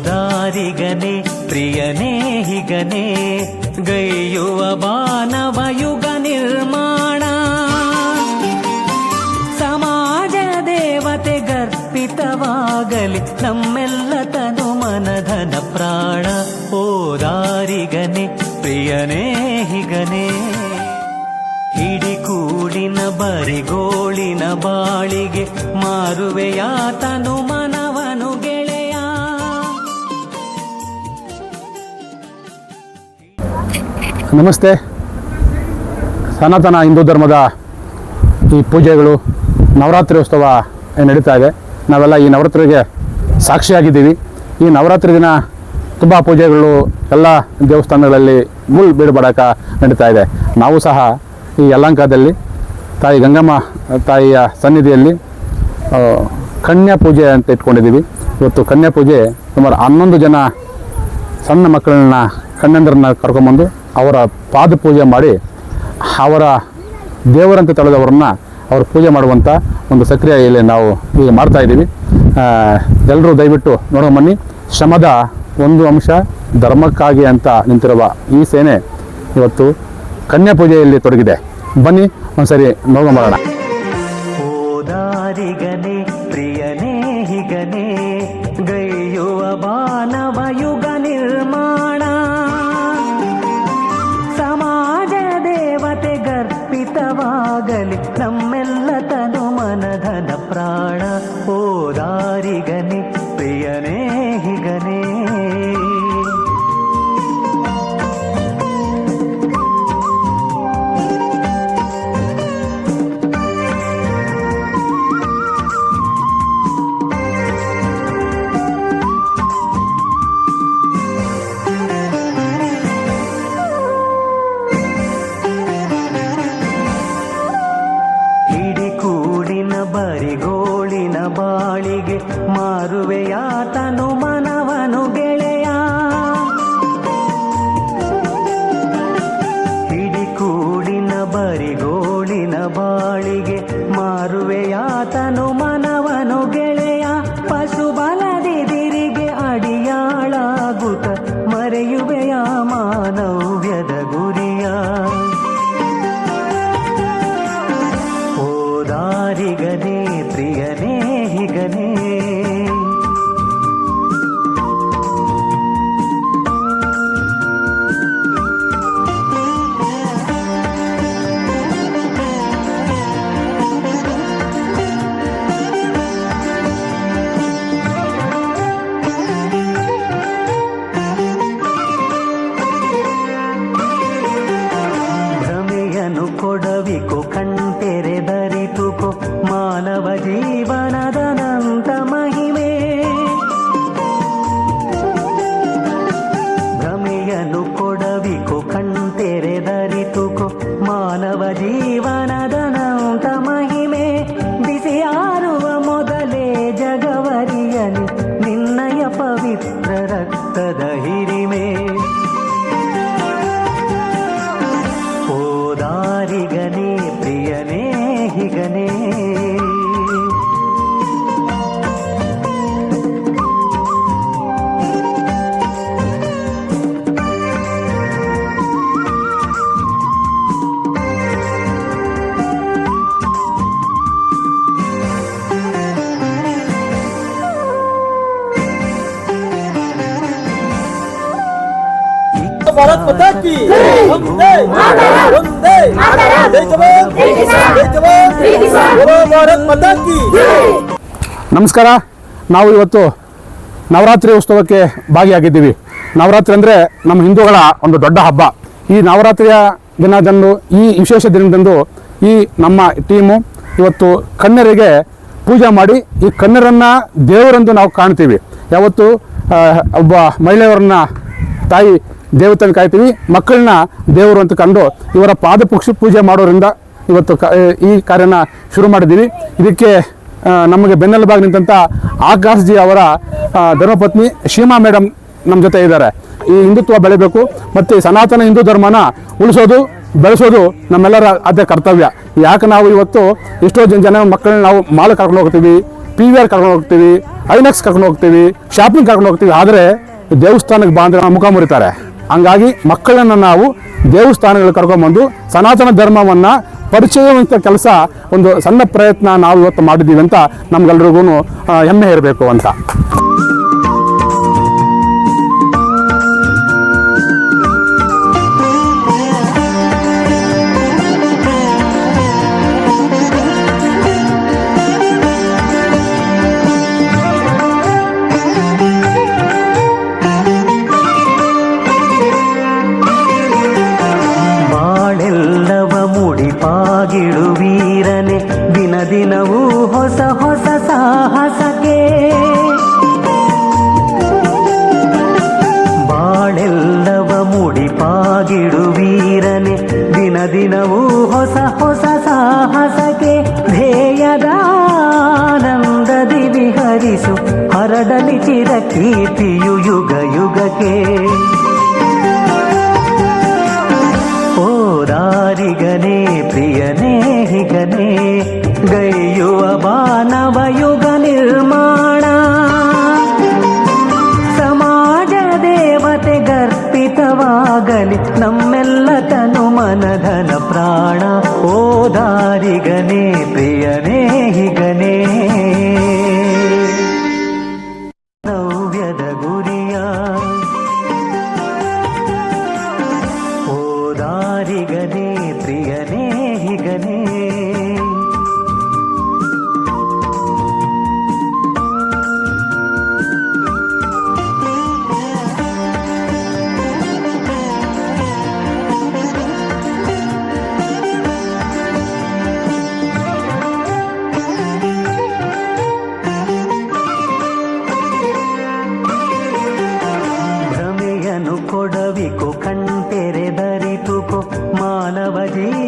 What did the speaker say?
ಓದಾರಿಗನೇ ಪ್ರಿಯನೇ ಹಿಗನೇ ಗೈಯುವ ಮಾನವ ಯುಗ ನಿರ್ಮಾಣ ಸಮಾಜ ದೇವತೆ ಗರ್ಪಿತವಾಗಲಿ ನಮ್ಮೆಲ್ಲ ತನು ಮನಧನ ಪ್ರಾಣ ಓದಾರಿಗನೇ ಪ್ರಿಯನೇ ಹಿಗನೇ ಹಿಡಿಕೂಡಿನ ಬರಿಗೋಳಿನ ಬಾಳಿಗೆ ಮಾರುವೆಯಾತನು ಮನವನು ಗೆಳೆಯ. ನಮಸ್ತೆ. ಸನಾತನ ಹಿಂದೂ ಧರ್ಮದ ಈ ಪೂಜೆಗಳು ನವರಾತ್ರಿ ಉತ್ಸವ ನಡೀತಾ ಇದೆ. ನಾವೆಲ್ಲ ಈ ನವರಾತ್ರಿಗೆ ಸಾಕ್ಷಿಯಾಗಿದ್ದೀವಿ. ಈ ನವರಾತ್ರಿ ದಿನ ತುಂಬ ಪೂಜೆಗಳು ಎಲ್ಲ ದೇವಸ್ಥಾನಗಳಲ್ಲಿ ಮುಳ್ ಬೀಡುಬಡಕ ನಡೀತಾ ಇದೆ. ನಾವು ಸಹ ಈ ಯಲಹಂಕದಲ್ಲಿ ತಾಯಿ ಗಂಗಮ್ಮ ತಾಯಿಯ ಸನ್ನಿಧಿಯಲ್ಲಿ ಕನ್ಯಾ ಪೂಜೆ ಅಂತ ಇಟ್ಕೊಂಡಿದ್ದೀವಿ. ಇವತ್ತು ಕನ್ಯಾ ಪೂಜೆ ಸುಮಾರು 11 ಜನ ಸಣ್ಣ ಮಕ್ಕಳನ್ನ ಕನ್ಯಂದ್ರನ್ನ ಕರ್ಕೊಂಬಂದು ಅವರ ಪಾದ ಪೂಜೆ ಮಾಡಿ ಅವರ ದೇವರಂತೆ ತಳೆದವರನ್ನ ಅವರು ಪೂಜೆ ಮಾಡುವಂಥ ಒಂದು ಸಕ್ರಿಯ ಇಲ್ಲಿ ನಾವು ಈಗ ಮಾಡ್ತಾಯಿದ್ದೀವಿ. ಎಲ್ಲರೂ ದಯವಿಟ್ಟು ನೋಡೋ ಬನ್ನಿ. ಶ್ರಮದ ಒಂದು ಅಂಶ ಧರ್ಮಕ್ಕಾಗಿ ಅಂತ ನಿಂತಿರುವ ಈ ಸೇನೆ ಇವತ್ತು ಕನ್ಯಾ ಪೂಜೆಯಲ್ಲಿ ತೊಡಗಿದೆ. ಬನ್ನಿ ಒಂದ್ಸರಿ ನೋಡೋಣ. ಓದಾರಿಗನೇ ಪ್ರಿಯನೇ ಹಿಗನೇ ಗೈಯುವ ಮಾನವ ಯುಗ ನಿರ್ಮಾಣ ಸಮಾಜ ದೇವತೆ ಗರ್ಪಿತವಾಗಲಿ ನಮ್ಮೆಲ್ಲ ತನು ಮನಧನ ಪ್ರಾಣ ಓದಾರಿಗನೇ ಪ್ರಿಯನೇ ಹಿಗನೇ. ಬರಿಗೋಳಿನ ಬಾಳಿಗೆ ಮಾರುವೆಯಾತನು ಮನವನು ಗೆಳೆಯ ಹಿಡಿಕೂಡಿನ ಬರಿಗೋಳಿನ ಬಾಳಿಗೆ ಮಾರುವೆಯಾತನು ಮನವನು ಗೆಳೆಯ ಪಶು ಬಲದಿದಿರಿಗೆ ಅಡಿಯಾಳಾಗುತ್ತ ಮರೆಯುವೆಯ ಮಾನವ್ಯದ ಗುರಿಯ ಓದಾರಿಗನೇ ಪ್ರಿಯನೇ ಹಿಗನೇ. ಭ್ರಮೆಯನ್ನು ಕೊಡವಿಕೋ ಕಣ್ತೆರೆದರಿತುಕೋ ಮಾನವ ಜೀವನದನಂತ ಮಹಿಮೆ ಭ್ರಮೆಯನ್ನು ಕೊಡವಿಕೋ ಕಣ್ತೆರೆದರಿತುಕೋ ಮಾನವ ಜೀವನದನಂತ ಮಹಿಮೆ ಬಿಸಿಯಾರುವ ಮೊದಲೇ ಜಗವರಿಯಲಿ ನಿನ್ನಯ ಪವಿತ್ರ ರಕ್ತದ ಹಿರಿಮೆ ಓದಾರಿಗನೇ ಪ್ರಿಯನೇ ಹಿಗನೇ. भारत माता की वंदे वंदे जय जवान जय जवान बोलो भारत माता की. ನಮಸ್ಕಾರ. ನಾವು ಇವತ್ತು ನವರಾತ್ರಿ ಉತ್ಸವಕ್ಕೆ ಭಾಗಿಯಾಗಿದ್ದೀವಿ. ನವರಾತ್ರಿ ಅಂದರೆ ನಮ್ಮ ಹಿಂದೂಗಳ ಒಂದು ದೊಡ್ಡ ಹಬ್ಬ. ಈ ನವರಾತ್ರಿಯ ದಿನದಂದು ಈ ವಿಶೇಷ ದಿನದಂದು ಈ ನಮ್ಮ ಟೀಮು ಇವತ್ತು ಕನ್ಯರಿಗೆ ಪೂಜೆ ಮಾಡಿ ಈ ಕನ್ಯರನ್ನು ದೇವರೆಂದು ನಾವು ಕಾಣ್ತೀವಿ. ಯಾವತ್ತು ಒಬ್ಬ ಮಹಿಳೆಯರನ್ನ ತಾಯಿ ದೇವತೆಯನ್ನು ಕಾಯ್ತೀವಿ, ಮಕ್ಕಳನ್ನ ದೇವರು ಅಂತ ಕಂಡು ಇವರ ಪಾದ ಪೂಜೆ ಮಾಡೋದ್ರಿಂದ ಇವತ್ತು ಈ ಕಾರ್ಯನ ಶುರು ಮಾಡಿದ್ದೀವಿ. ಇದಕ್ಕೆ ನಮಗೆ ಬೆನ್ನೆಲುಬಾಗಿ ನಿಂತ ಆಕಾಶ್ ಜಿ ಅವರ ಧರ್ಮಪತ್ನಿ ಶೀಮಾ ಮೇಡಮ್ ನಮ್ಮ ಜೊತೆ ಇದ್ದಾರೆ. ಈ ಹಿಂದುತ್ವ ಬೆಳೆಯಬೇಕು ಮತ್ತು ಸನಾತನ ಹಿಂದೂ ಧರ್ಮನ ಉಳಿಸೋದು ಬೆಳೆಸೋದು ನಮ್ಮೆಲ್ಲರ ಆದ್ಯ ಕರ್ತವ್ಯ. ಯಾಕೆ ನಾವು ಇವತ್ತು ಎಷ್ಟೋ ಜನ ಮಕ್ಕಳನ್ನ ನಾವು ಮಾಲ್ ಕರ್ಕೊಂಡು ಹೋಗ್ತೀವಿ, PVR ಕರ್ಕೊಂಡು ಹೋಗ್ತೀವಿ, ಐನಾಕ್ಸ್ ಕರ್ಕೊಂಡು ಹೋಗ್ತೀವಿ, ಶಾಪಿಂಗ್ ಕರ್ಕೊಂಡು ಹೋಗ್ತೀವಿ. ಆದರೆ ದೇವಸ್ಥಾನಕ್ಕೆ ಬಾ ಅಂದರೆ ಮುಖ ಮುರಿತಾರೆ. ಹಂಗಾಗಿ ಮಕ್ಕಳನ್ನು ನಾವು ದೇವಸ್ಥಾನಗಳಿಗೆ ಕರ್ಕೊಂಡ್ಬಂದು ಸನಾತನ ಧರ್ಮವನ್ನು ಪರಿಚಯವಂತ ಕೆಲಸ, ಒಂದು ಸಣ್ಣ ಪ್ರಯತ್ನ ನಾವು ಇವತ್ತು ಮಾಡಿದ್ದೀವಿ ಅಂತ ನಮ್ಗೆಲ್ರಿಗೂ ಹೆಮ್ಮೆ ಇರಬೇಕು ಅಂತ. ಮುಡಿಪಾಗಿಡುವೀರನೆ ದಿನ ದಿನವೂ ಹೊಸ ಹೊಸ ಸಾಹಸಕ್ಕೆ, ಬಾಳೆಲ್ಲವ ಮುಡಿಪಾಗಿಡುವೀರನೆ ದಿನ ದಿನವೂ ಹೊಸ ಹೊಸ ಸಾಹಸಕ್ಕೆ, ಧ್ಯೇಯದ ಆನಂದದಿ ವಿಹರಿಸು ಹರಡಲಿ ಚಿರಕೀರ್ತಿಯು ಯುಗ ಯುಗಕ್ಕೆ. ದಾರಿಗನೇ ಪ್ರಿಯನೇ ಹಿಗನೇ ಗೈಯುವ ಮಾನವ ಯುಗ ನಿರ್ಮಾಣ, ಸಮಾಜ ದೇವತೆ ಗರ್ಪಿತವಾಗಲಿ ನಮ್ಮೆಲ್ಲ ತನು ಮನಧನ ಪ್ರಾಣ. ಓ ದಾರಿಗನೇ ಪ್ರಿಯನೇ ಹಿಗನೇ ನವ್ಯದ ಗುರಿಯ, ದಾರಿಗನೇ ಪ್ರಿಯನೇ ಹಿಗನೇ. ಭ್ರಮೆಯನ್ನು ಕೊಡವಿಕೋ ಕಣ್ತೆರೆದರಿತುಕೋ ಮಾನವ ಜೀವ